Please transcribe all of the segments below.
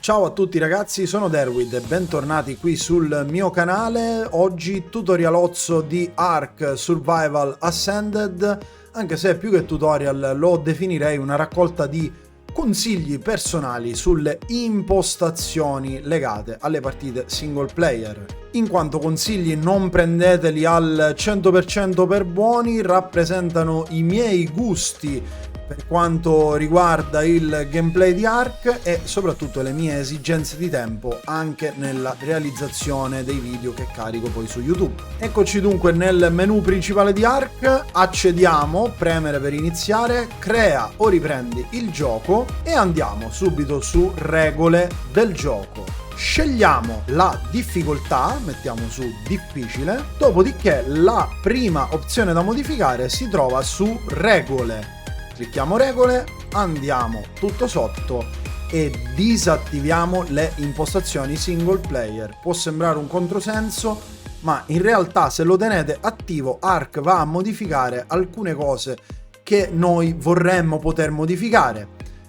Ciao a tutti ragazzi, sono Derwid e bentornati qui sul mio canale. Oggi tutorialozzo di Ark Survival Ascended, anche se più che tutorial lo definirei una raccolta di consigli personali sulle impostazioni legate alle partite single player. In quanto consigli non prendeteli al 100% per buoni, rappresentano i miei gusti per quanto riguarda il gameplay di Ark e soprattutto le mie esigenze di tempo anche nella realizzazione dei video che carico poi su YouTube. Eccoci dunque nel menu principale di Ark, accediamo, premere per iniziare, crea o riprendi il gioco e andiamo subito su regole del gioco. Scegliamo la difficoltà, mettiamo su difficile, dopodiché la prima opzione da modificare si trova su regole. Clicchiamo regole, andiamo tutto sotto e disattiviamo le impostazioni single player. Può sembrare un controsenso, ma in realtà se lo tenete attivo Ark va a modificare alcune cose che noi vorremmo poter modificare.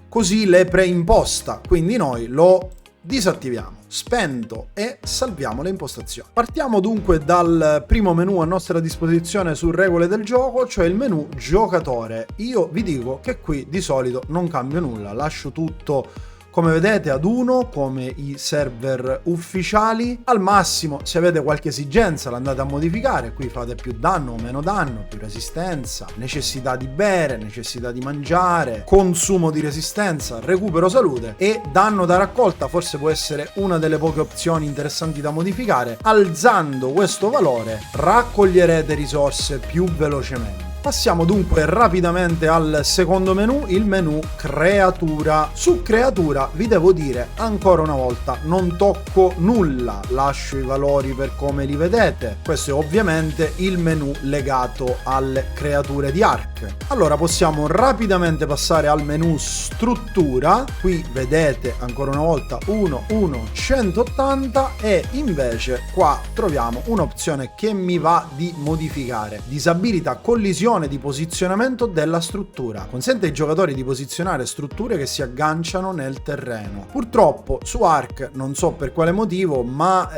Così le preimposta, quindi noi lo disattiviamo, spento e salviamo le impostazioni. Partiamo dunque dal primo menu a nostra disposizione su regole del gioco, cioè il menu giocatore. Io vi dico che qui di solito non cambio nulla, lascio tutto come vedete ad uno, come i server ufficiali. Al massimo, se avete qualche esigenza, l'andate a modificare. Qui fate più danno o meno danno, più resistenza, necessità di bere, necessità di mangiare, consumo di resistenza, recupero salute e danno da raccolta. Forse può essere una delle poche opzioni interessanti da modificare. Alzando questo valore, raccoglierete risorse più velocemente. Passiamo dunque rapidamente al secondo menu, il menu creatura. Su creatura vi devo dire ancora una volta non tocco nulla, lascio i valori per come li vedete. Questo è ovviamente il menu legato alle creature di Ark. Allora possiamo rapidamente passare al menu struttura. Qui vedete ancora una volta 1.1.180 e invece qua troviamo un'opzione che mi va di modificare. Disabilita collisione di posizionamento della struttura. Consente ai giocatori di posizionare strutture che si agganciano nel terreno. Purtroppo su Ark, non so per quale motivo, ma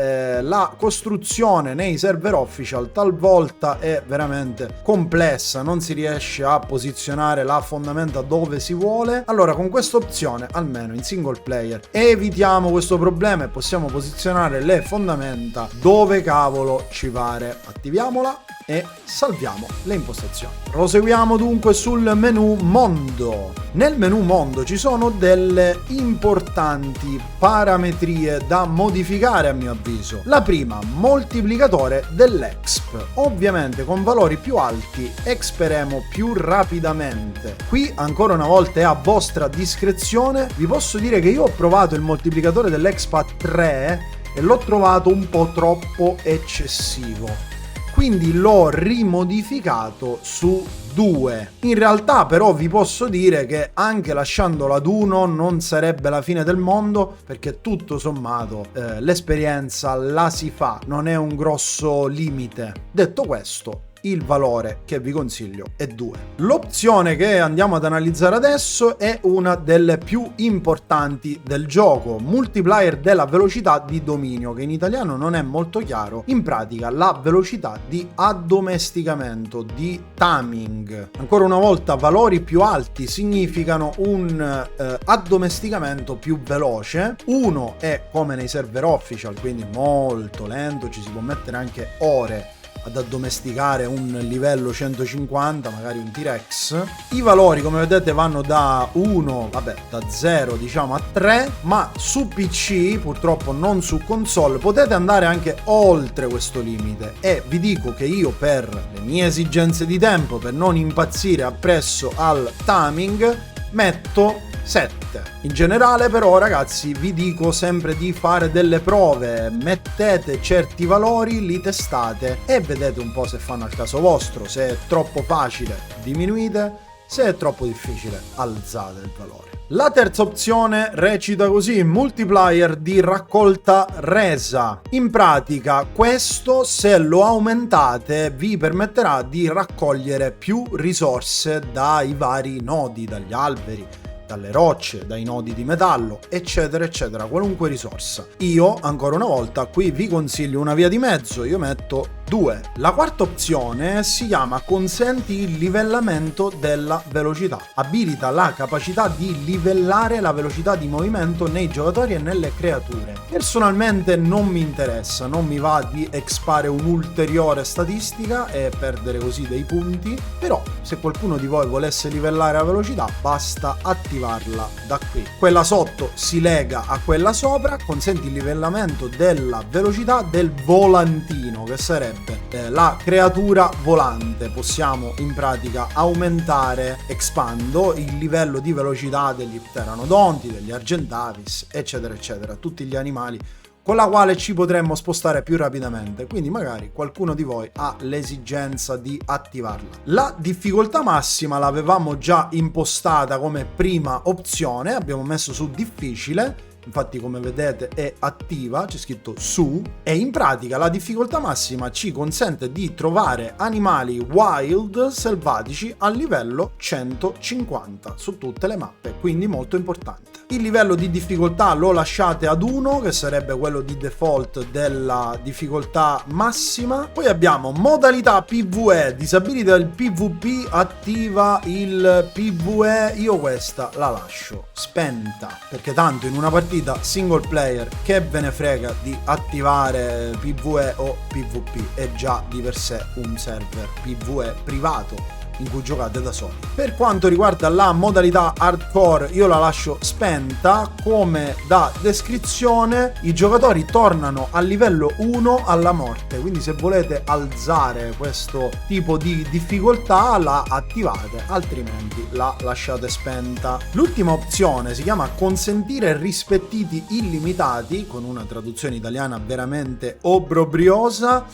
la costruzione nei server official talvolta è veramente complessa, non si riesce a posizionare la fondamenta dove si vuole. Allora con questa opzione, almeno in single player, evitiamo questo problema e possiamo posizionare le fondamenta dove cavolo ci pare. Attiviamola e salviamo le impostazioni. Proseguiamo dunque sul menu mondo. Nel menu mondo ci sono delle importanti parametrie da modificare a mio avviso. La prima, moltiplicatore dell'exp. Ovviamente con valori più alti experemo più rapidamente. Qui ancora una volta è a vostra discrezione. Vi posso dire che io ho provato il moltiplicatore dell'exp a 3 e l'ho trovato un po' troppo eccessivo. Quindi l'ho rimodificato su 2. In realtà però vi posso dire che anche lasciandolo ad 1 non sarebbe la fine del mondo, perché tutto sommato l'esperienza la si fa, non è un grosso limite. Detto questo, il valore che vi consiglio è 2. L'opzione che andiamo ad analizzare adesso è una delle più importanti del gioco, multiplier della velocità di dominio, che in italiano non è molto chiaro. In pratica la velocità di addomesticamento, di taming. Ancora una volta valori più alti significano un addomesticamento più veloce. 1 è come nei server official, quindi molto lento, ci si può mettere anche ore ad addomesticare un livello 150, magari un T-Rex. I valori come vedete vanno da 1, da 0 diciamo a 3, ma su PC, purtroppo non su console, potete andare anche oltre questo limite e vi dico che io per le mie esigenze di tempo, per non impazzire appresso al timing, metto 7. In generale però ragazzi vi dico sempre di fare delle prove, mettete certi valori, li testate e vedete un po' se fanno al caso vostro. Se è troppo facile diminuite, se è troppo difficile alzate il valore. La terza opzione recita così: multiplier di raccolta resa. In pratica questo, se lo aumentate, vi permetterà di raccogliere più risorse dai vari nodi, dagli alberi, dalle rocce, dai nodi di metallo, eccetera eccetera, qualunque risorsa. Io, ancora una volta, qui vi consiglio una via di mezzo, io metto 2. La quarta opzione si chiama consenti il livellamento della velocità. Abilita la capacità di livellare la velocità di movimento nei giocatori e nelle creature. Personalmente non mi interessa, non mi va di expare un'ulteriore statistica e perdere così dei punti, però se qualcuno di voi volesse livellare la velocità basta attivarla da qui. Quella sotto si lega a quella sopra, consente il livellamento della velocità del volantino, che sarebbe la creatura volante. Possiamo in pratica aumentare, expando, il livello di velocità degli pteranodonti, degli argentavis, eccetera eccetera, tutti gli animali con la quale ci potremmo spostare più rapidamente, quindi magari qualcuno di voi ha l'esigenza di attivarla. La difficoltà massima l'avevamo già impostata come prima opzione, abbiamo messo su difficile, infatti come vedete è attiva, c'è scritto su, e in pratica la difficoltà massima ci consente di trovare animali wild selvatici a livello 150 su tutte le mappe, quindi molto importante. Il livello di difficoltà lo lasciate ad 1, che sarebbe quello di default della difficoltà massima. Poi abbiamo modalità PvE, disabilita il PvP, attiva il PvE. Io questa la lascio spenta, perché tanto in una partita single player che ve ne frega di attivare PvE o PvP, è già di per sé un server PvE privato in cui giocate da soli. Per quanto riguarda la modalità hardcore, io la lascio spenta. Come da descrizione, i giocatori tornano a livello 1 alla morte, quindi se volete alzare questo tipo di difficoltà la attivate, altrimenti la lasciate spenta. L'ultima opzione si chiama consentire rispettiti illimitati, con una traduzione italiana veramente obbrobriosa.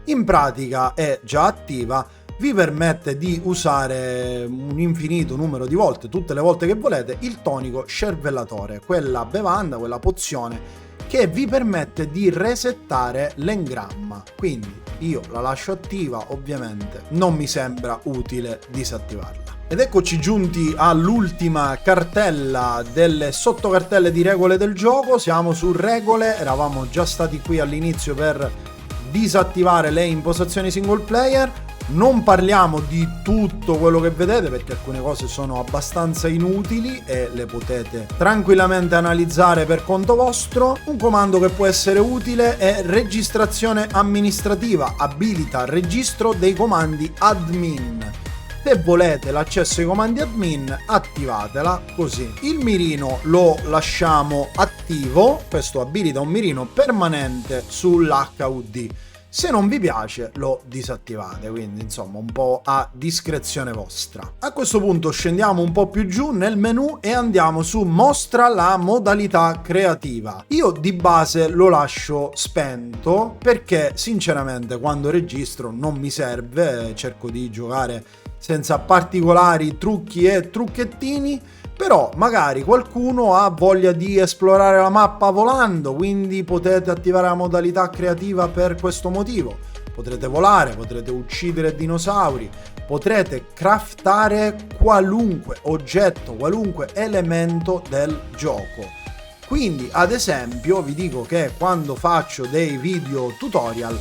In pratica è già attiva, vi permette di usare un infinito numero di volte, tutte le volte che volete, il tonico scervellatore, quella bevanda, quella pozione che vi permette di resettare l'engramma. Quindi io la lascio attiva, ovviamente non mi sembra utile disattivarla. Ed eccoci giunti all'ultima cartella delle sottocartelle di regole del gioco. Siamo su regole, eravamo già stati qui all'inizio per disattivare le impostazioni single player. Non parliamo di tutto quello che vedete, perché alcune cose sono abbastanza inutili e le potete tranquillamente analizzare per conto vostro. Un comando che può essere utile è registrazione amministrativa, abilita registro dei comandi admin. Se volete l'accesso ai comandi admin, attivatela così. Il mirino lo lasciamo attivo, questo abilita un mirino permanente sull'HUD. Se non vi piace lo disattivate, quindi insomma un po' a discrezione vostra. A questo punto scendiamo un po' più giù nel menu e andiamo su mostra la modalità creativa. Io di base lo lascio spento perché sinceramente quando registro non mi serve, cerco di giocare senza particolari trucchi e trucchettini. Però magari qualcuno ha voglia di esplorare la mappa volando, quindi potete attivare la modalità creativa per questo motivo. Potrete volare, potrete uccidere dinosauri, potrete craftare qualunque oggetto, qualunque elemento del gioco. Quindi ad esempio vi dico che quando faccio dei video tutorial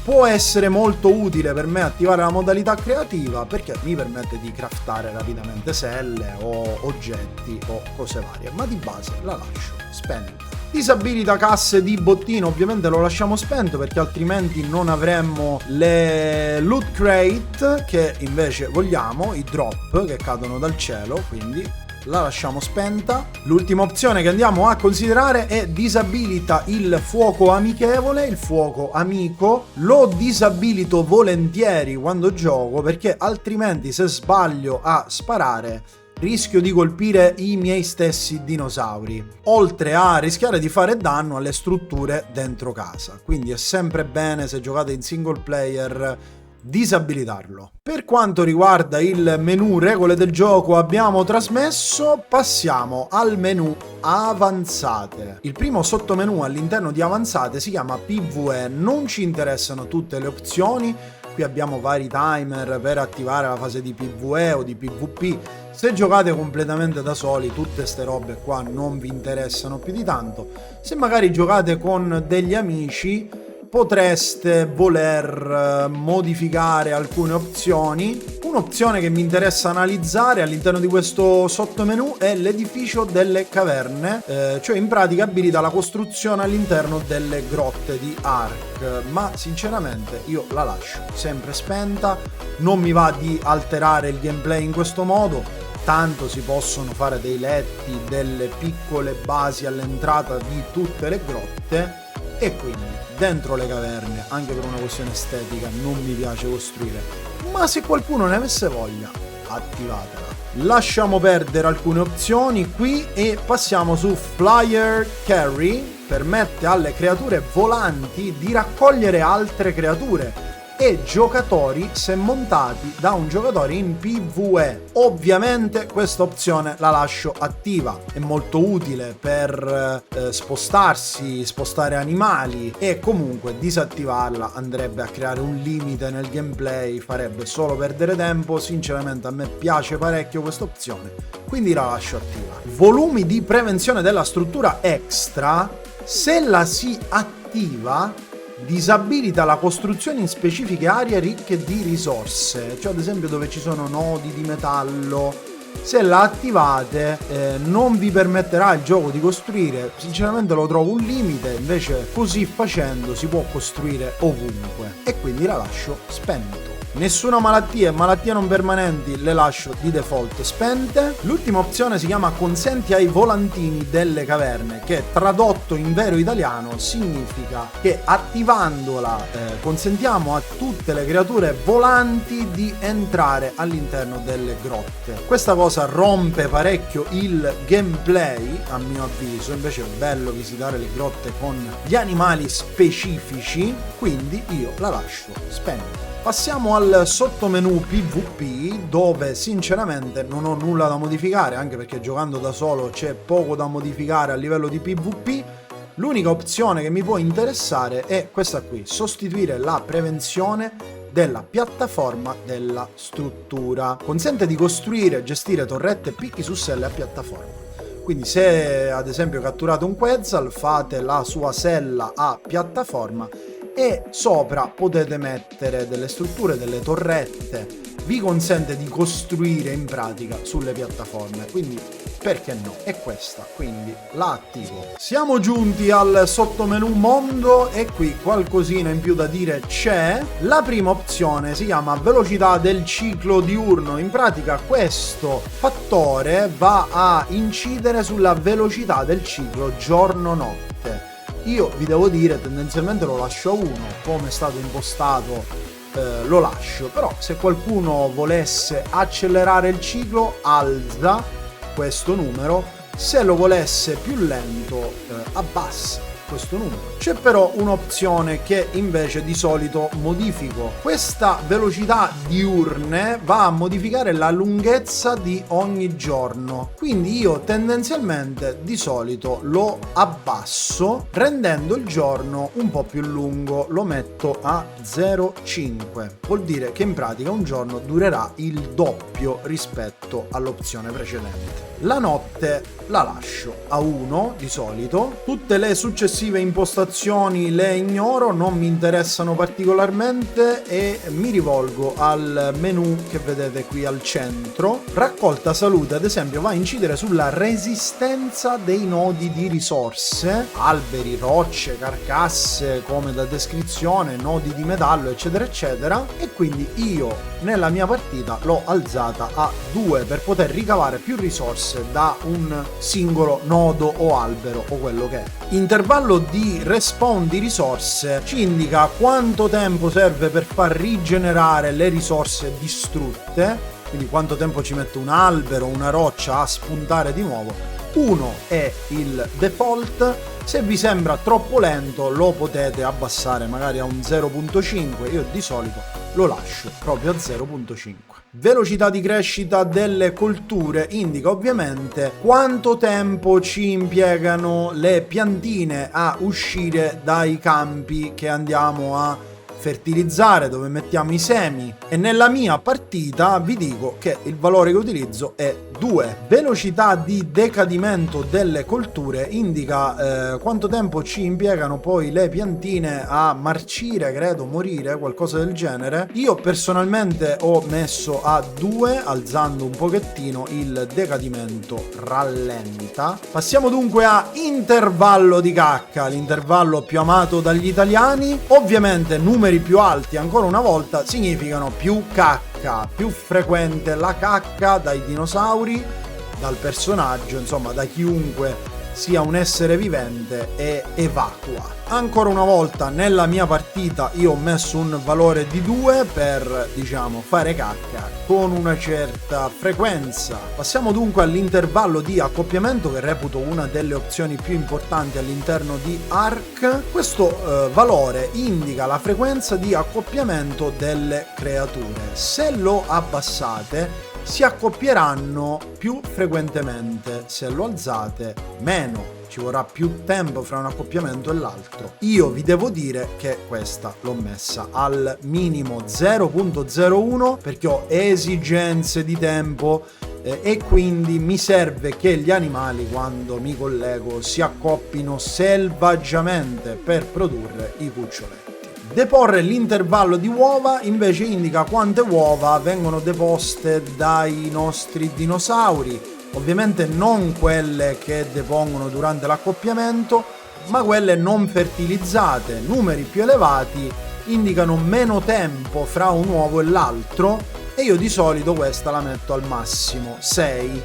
può essere molto utile per me attivare la modalità creativa, perché mi permette di craftare rapidamente selle o oggetti o cose varie, ma di base la lascio spenta. Disabilita casse di bottino, ovviamente lo lasciamo spento perché altrimenti non avremmo le loot crate che invece vogliamo, i drop che cadono dal cielo, quindi la lasciamo spenta. L'ultima opzione che andiamo a considerare è disabilita il fuoco amichevole, il fuoco amico. Lo disabilito volentieri quando gioco perché altrimenti se sbaglio a sparare rischio di colpire i miei stessi dinosauri, oltre a rischiare di fare danno alle strutture dentro casa. Quindi è sempre bene, se giocate in single player, disabilitarlo. Per quanto riguarda il menu regole del gioco abbiamo trasmesso, passiamo al menu avanzate. Il primo sottomenu all'interno di avanzate si chiama PvE, non ci interessano tutte le opzioni, qui abbiamo vari timer per attivare la fase di PvE o di PvP. Se giocate completamente da soli, tutte ste robe qua non vi interessano più di tanto. Se magari giocate con degli amici, potreste voler modificare alcune opzioni. Un'opzione che mi interessa analizzare all'interno di questo sottomenu è l'edificio delle caverne, cioè in pratica abilita la costruzione all'interno delle grotte di Ark, ma sinceramente io la lascio sempre spenta, non mi va di alterare il gameplay in questo modo. Tanto si possono fare dei letti, delle piccole basi all'entrata di tutte le grotte, e quindi dentro le caverne, anche per una questione estetica, non mi piace costruire. Ma se qualcuno ne avesse voglia, attivatela. Lasciamo perdere alcune opzioni qui e passiamo su Flyer Carry. Permette alle creature volanti di raccogliere altre creature e giocatori se montati da un giocatore in PvE. Ovviamente questa opzione la lascio attiva, è molto utile per spostarsi, spostare animali, e comunque disattivarla andrebbe a creare un limite nel gameplay, farebbe solo perdere tempo. Sinceramente a me piace parecchio questa opzione, quindi la lascio attiva. Volumi di prevenzione della struttura extra, se la si attiva disabilita la costruzione in specifiche aree ricche di risorse, cioè ad esempio dove ci sono nodi di metallo. Se la attivate non vi permetterà il gioco di costruire. Sinceramente lo trovo un limite, invece così facendo si può costruire ovunque, e quindi la lascio spento. Nessuna malattia e malattie non permanenti le lascio di default spente. L'ultima opzione si chiama consenti ai volantini delle caverne, che tradotto in vero italiano significa che attivandola consentiamo a tutte le creature volanti di entrare all'interno delle grotte. Questa cosa rompe parecchio il gameplay a mio avviso, invece è bello visitare le grotte con gli animali specifici, quindi io la lascio spenta. Passiamo al sottomenu PvP, dove sinceramente non ho nulla da modificare, anche perché giocando da solo c'è poco da modificare a livello di PvP. L'unica opzione che mi può interessare è questa qui: sostituire la prevenzione della piattaforma della struttura. Consente di costruire e gestire torrette e picchi su selle a piattaforma. Quindi se ad esempio catturate un Quetzal, fate la sua sella a piattaforma e sopra potete mettere delle strutture, delle torrette. Vi consente di costruire in pratica sulle piattaforme, quindi perché no? È questa, quindi la attivo. Siamo giunti al sottomenu mondo e qui qualcosina in più da dire c'è. La prima opzione si chiama velocità del ciclo diurno. In pratica questo fattore va a incidere sulla velocità del ciclo giorno-notte. Io vi devo dire, tendenzialmente lo lascio a 1, come è stato impostato lo lascio, però se qualcuno volesse accelerare il ciclo alza questo numero, se lo volesse più lento abbassa questo numero. C'è però un'opzione che invece di solito modifico. Questa velocità diurne va a modificare la lunghezza di ogni giorno, quindi io tendenzialmente di solito lo abbasso rendendo il giorno un po' più lungo, lo metto a 0,5. Vuol dire che in pratica un giorno durerà il doppio rispetto all'opzione precedente. La notte la lascio a 1 di solito, tutte le successive impostazioni le ignoro, non mi interessano particolarmente e mi rivolgo al menu che vedete qui al centro. Raccolta salute ad esempio va a incidere sulla resistenza dei nodi di risorse, alberi, rocce, carcasse come da descrizione, nodi di metallo eccetera eccetera, e quindi io nella mia partita l'ho alzata a 2 per poter ricavare più risorse da un singolo nodo o albero o quello che è. Intervallo di respawn di risorse ci indica quanto tempo serve per far rigenerare le risorse distrutte, quindi quanto tempo ci mette un albero, una roccia a spuntare di nuovo. 1 è il default. Se vi sembra troppo lento lo potete abbassare magari a un 0.5, io di solito lo lascio proprio a 0.5. Velocità di crescita delle colture indica ovviamente quanto tempo ci impiegano le piantine a uscire dai campi che andiamo a fertilizzare, dove mettiamo i semi, e nella mia partita vi dico che il valore che utilizzo è 2. Velocità di decadimento delle colture indica quanto tempo ci impiegano poi le piantine a marcire, credo, morire, qualcosa del genere. Io personalmente ho messo a 2, alzando un pochettino il decadimento rallenta. Passiamo dunque a intervallo di cacca, l'intervallo più amato dagli italiani. Ovviamente numeri più alti, ancora una volta, significano più cacca, più frequente la cacca dai dinosauri, dal personaggio, insomma da chiunque sia un essere vivente, e evacua. Ancora una volta nella mia partita io ho messo un valore di 2 per, diciamo, fare cacca con una certa frequenza. Passiamo dunque all'intervallo di accoppiamento, che reputo una delle opzioni più importanti all'interno di Ark. Questo valore indica la frequenza di accoppiamento delle creature. Se lo abbassate si accoppieranno più frequentemente, se lo alzate meno. Ci vorrà più tempo fra un accoppiamento e l'altro. Io vi devo dire che questa l'ho messa al minimo 0.01 perché ho esigenze di tempo e quindi mi serve che gli animali, quando mi collego, si accoppino selvaggiamente per produrre i cuccioletti. Deporre l'intervallo di uova invece indica quante uova vengono deposte dai nostri dinosauri, ovviamente non quelle che depongono durante l'accoppiamento, ma quelle non fertilizzate. Numeri più elevati indicano meno tempo fra un uovo e l'altro, e io di solito questa la metto al massimo 6.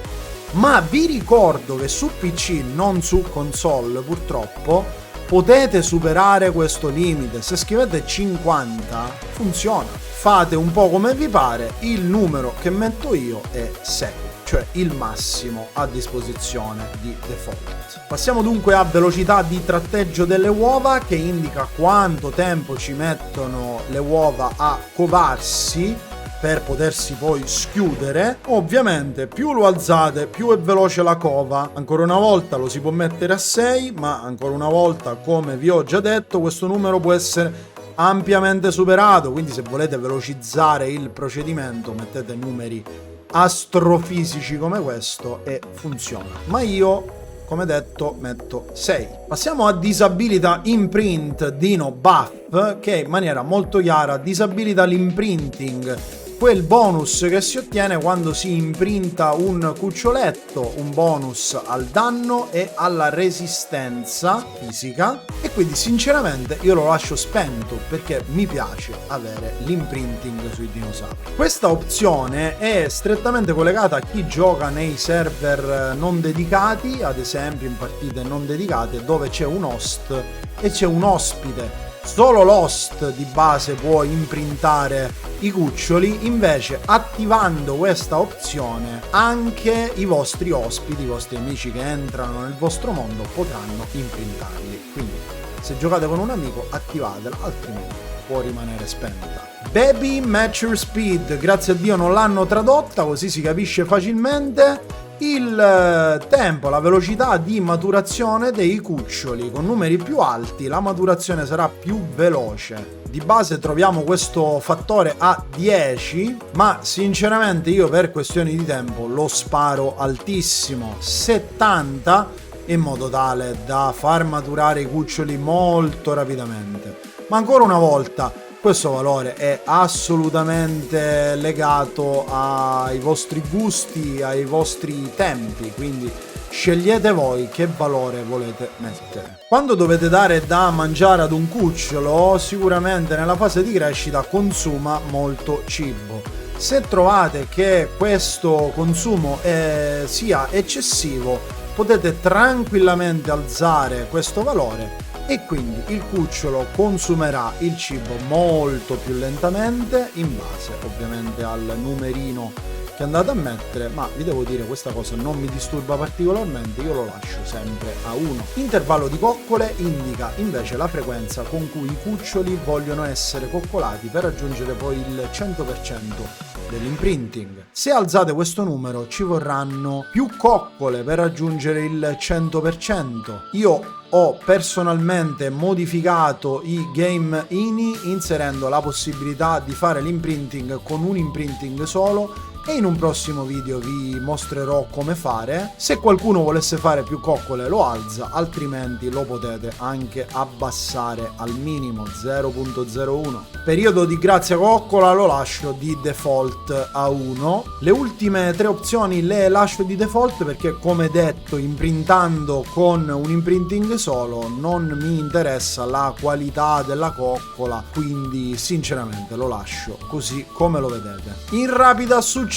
Ma vi ricordo che su PC, non su console purtroppo, potete superare questo limite. Se scrivete 50 funziona. Fate un po' come vi pare, il numero che metto io è 6, cioè il massimo a disposizione di default. Passiamo dunque a velocità di tratteggio delle uova, che indica quanto tempo ci mettono le uova a covarsi per potersi poi schiudere. Ovviamente più lo alzate più è veloce la cova. Ancora una volta lo si può mettere a 6, ma ancora una volta, come vi ho già detto, questo numero può essere ampiamente superato, quindi se volete velocizzare il procedimento mettete numeri astrofisici come questo e funziona. Ma io, come detto, metto 6. Passiamo a disabilita imprint Dino Buff, che in maniera molto chiara disabilita l'imprinting, quel bonus che si ottiene quando si imprinta un cuccioletto, un bonus al danno e alla resistenza fisica, e quindi sinceramente io lo lascio spento perché mi piace avere l'imprinting sui dinosauri. Questa opzione è strettamente collegata a chi gioca nei server non dedicati, ad esempio in partite non dedicate dove c'è un host e c'è un ospite. Solo l'host di base può imprintare i cuccioli, invece attivando questa opzione anche i vostri ospiti, i vostri amici che entrano nel vostro mondo potranno imprintarli. Quindi se giocate con un amico attivatela, altrimenti può rimanere spenta. Baby Mature Speed, grazie a Dio non l'hanno tradotta, così si capisce facilmente. Il tempo, la velocità di maturazione dei cuccioli. Con numeri più alti la maturazione sarà più veloce. Di base troviamo questo fattore a 10, ma sinceramente io per questioni di tempo lo sparo altissimo, 70, in modo tale da far maturare i cuccioli molto rapidamente. Ma ancora una volta, questo valore è assolutamente legato ai vostri gusti, ai vostri tempi, quindi scegliete voi che valore volete mettere. Quando dovete dare da mangiare ad un cucciolo, sicuramente nella fase di crescita consuma molto cibo. Se trovate che questo consumo sia eccessivo, potete tranquillamente alzare questo valore e quindi il cucciolo consumerà il cibo molto più lentamente, in base ovviamente al numerino che andate a mettere, ma vi devo dire questa cosa non mi disturba particolarmente, io lo lascio sempre a 1. Intervallo di coccole indica invece la frequenza con cui i cuccioli vogliono essere coccolati per raggiungere poi il 100% dell'imprinting. Se alzate questo numero ci vorranno più coccole per raggiungere il 100%. Io ho personalmente modificato i game ini inserendo la possibilità di fare l'imprinting con un imprinting solo e in un prossimo video vi mostrerò come fare. Se qualcuno volesse fare più coccole lo alza, altrimenti lo potete anche abbassare al minimo 0.01. Periodo di grazia coccola lo lascio di default a 1. Le ultime 3 opzioni le lascio di default perché, come detto, imprintando con un imprinting solo non mi interessa la qualità della coccola, quindi sinceramente lo lascio così come lo vedete. In rapida successione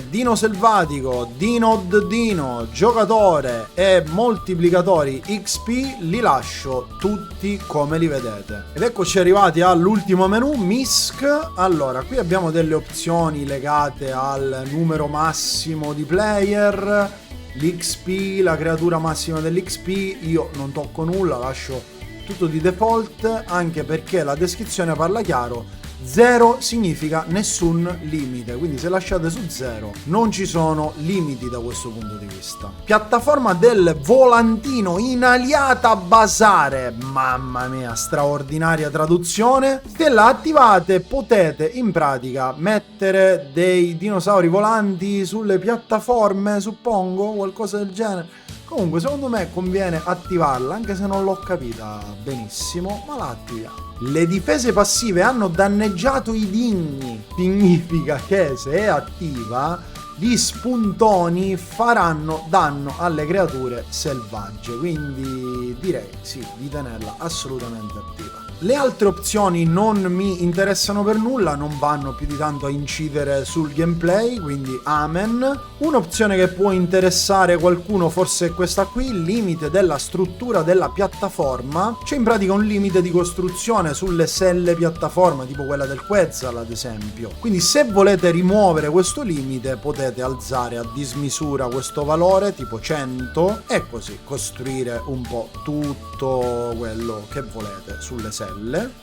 Dino Selvatico, Dinod Dino, giocatore e moltiplicatori XP li lascio tutti come li vedete. Ed eccoci arrivati all'ultimo menu, MISC. Allora, qui abbiamo delle opzioni legate al numero massimo di player, l'XP, la creatura massima dell'XP. Io non tocco nulla, lascio tutto di default, anche perché la descrizione parla chiaro. 0 significa nessun limite, quindi se lasciate su 0 non ci sono limiti da questo punto di vista. Piattaforma del volantino in Aliata Bazare, mamma mia, straordinaria traduzione. Se la attivate potete in pratica mettere dei dinosauri volanti sulle piattaforme, suppongo, qualcosa del genere. Comunque secondo me conviene attivarla, anche se non l'ho capita benissimo, ma la attiviamo. Le difese passive hanno danneggiato i digni. Significa che se è attiva, gli spuntoni faranno danno alle creature selvagge. Quindi direi sì, di tenerla assolutamente attiva. Le altre opzioni non mi interessano per nulla, non vanno più di tanto a incidere sul gameplay, quindi amen. Un'opzione che può interessare qualcuno forse è questa qui, limite della struttura della piattaforma. C'è in pratica un limite di costruzione sulle selle piattaforma, tipo quella del Quetzal ad esempio. Quindi se volete rimuovere questo limite potete alzare a dismisura questo valore, tipo 100, e così costruire un po' tutto quello che volete sulle selle.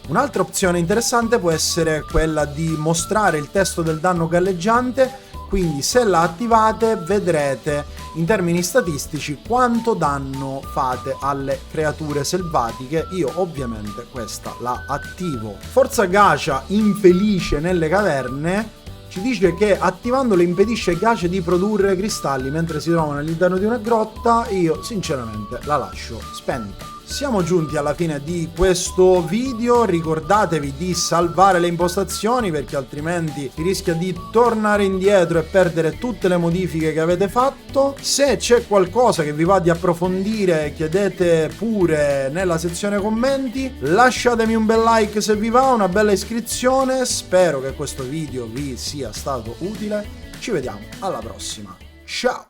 Un'altra opzione interessante può essere quella di mostrare il testo del danno galleggiante, quindi se la attivate vedrete in termini statistici quanto danno fate alle creature selvatiche. Io ovviamente questa la attivo. Forza Gacha infelice nelle caverne ci dice che attivandolo impedisce ai Gacha di produrre cristalli mentre si trovano all'interno di una grotta. Io sinceramente la lascio spenta. Siamo giunti alla fine di questo video, ricordatevi di salvare le impostazioni perché altrimenti si rischia di tornare indietro e perdere tutte le modifiche che avete fatto. Se c'è qualcosa che vi va di approfondire chiedete pure nella sezione commenti, lasciatemi un bel like se vi va, una bella iscrizione, spero che questo video vi sia stato utile, ci vediamo alla prossima, ciao!